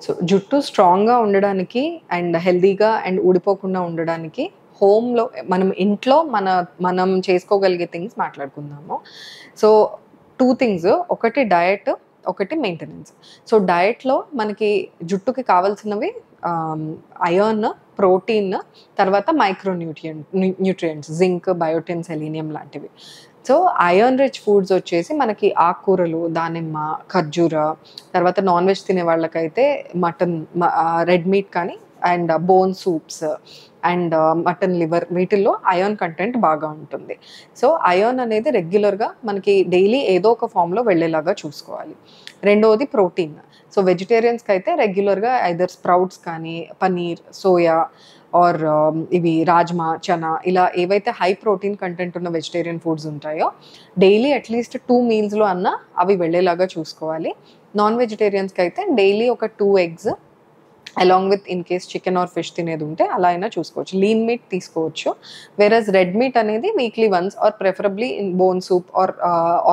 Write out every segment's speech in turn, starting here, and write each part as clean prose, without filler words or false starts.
So, జుట్టు స్ట్రాంగ్‌గా ఉండడానికి అండ్ హెల్తీగా అండ్ ఊడిపోకుండా ఉండడానికి హోమ్‌లో మనం ఇంట్లో మనం చేసుకోగలిగే థింగ్స్ మాట్లాడుకుందాము. సో, 2 థింగ్స్ ఒకటి డయట్, ఒకటి మెయింటెనెన్స్. సో, డయట్‌లో మనకి జుట్టుకి కావాల్సినవి ఆహ్, ఐరన్, ప్రోటీన్, తర్వాత micro nutrients zinc, biotin, selenium లాంటివి. సో, ఐరన్ రిచ్ ఫుడ్స్ వచ్చేసి మనకి ఆకుకూరలు, దానిమ్మ, ఖర్జూర, తర్వాత నాన్ వెజ్ తినే వాళ్ళకైతే రెడ్ మీట్ కానీ and bone soups and mutton liver వీటిల్లో ఐరన్ కంటెంట్ బాగా ఉంటుంది. సో, ఐరన్ అనేది రెగ్యులర్‌గా మనకి డైలీ ఏదో ఒక ఫార్మ్‌లో వెళ్ళేలాగా చూసుకోవాలి. రెండోది ప్రోటీన్. సో, వెజిటేరియన్స్‌కైతే రెగ్యులర్‌గా ఐదర్ స్ప్రౌట్స్ కానీ, పన్నీర్, సోయా ఆర్ ఇవి రాజ్మా, చనా ఇలా ఏవైతే హై ప్రోటీన్ కంటెంట్ ఉన్న వెజిటేరియన్ ఫుడ్స్ ఉంటాయో, డైలీ అట్‌లీస్ట్ 2 మీల్స్‌లో అన్నా అవి వెళ్ళేలాగా చూసుకోవాలి. నాన్ వెజిటేరియన్స్‌కైతే డైలీ ఒక 2 eggs along with in case chicken or fish తినేది ఉంటే అలా అయినా చూసుకోవచ్చు. లీన్ మీట్ తీసుకోవచ్చు. వేరస్ రెడ్ మీట్ అనేది weekly once or preferably in bone soup or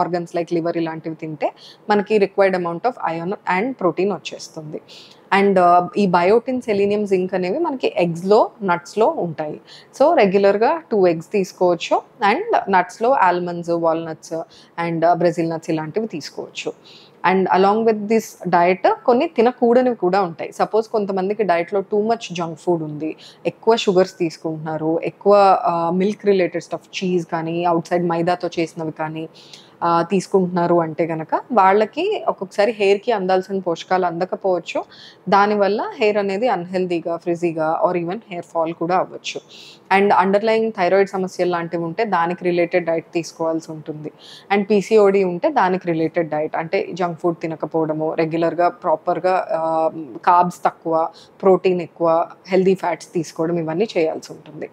organs like liver ఇలాంటివి తింటే మనకి required amount of iron and protein వచ్చేస్తుంది. అండ్ ఈ బయోటిన్, సెలీనియం, జింక్ అనేవి మనకి ఎగ్స్‌లో, నట్స్‌లో ఉంటాయి. సో, రెగ్యులర్‌గా 2 ఎగ్స్ తీసుకోవచ్చు అండ్ నట్స్‌లో almonds, walnuts and Brazil nuts ఇలాంటివి తీసుకోవచ్చు. And along with this diet కొన్ని తినకూడనివి కూడా ఉంటాయి. సపోజ్ కొంతమందికి డయట్‌లో టూ మచ్ జంక్ ఫుడ్ ఉంది. ఎక్కువ షుగర్స్ తీసుకుంటున్నారు. ఎక్కువ మిల్క్ రిలేటెడ్ స్టఫ్ చీజ్ కానీ, ఔట్ సైడ్ మైదాతో చేసినవి కానీ తీసుకుంటున్నారు అంటే గనక వాళ్ళకి ఒక్కొక్కసారి హెయిర్‌కి అందాల్సిన పోషకాలు అందకపోవచ్చు. దానివల్ల హెయిర్ అనేది అన్‌హెల్తీగా, ఫ్రిజీగా ఆర్ ఈవెన్ హెయిర్ ఫాల్ కూడా అవ్వచ్చు. అండ్ అండర్‌లయింగ్ థైరాయిడ్ సమస్యలు లాంటివి ఉంటే దానికి రిలేటెడ్ డైట్ తీసుకోవాల్సి ఉంటుంది. అండ్ పీసీఓడీ ఉంటే దానికి రిలేటెడ్ డైట్ అంటే జంక్ ఫుడ్ తినకపోవడము, రెగ్యులర్‌గా ప్రాపర్‌గా కార్బ్స్ తక్కువ, ప్రోటీన్ ఎక్కువ, హెల్తీ ఫ్యాట్స్ తీసుకోవడం ఇవన్నీ చేయాల్సి ఉంటుంది.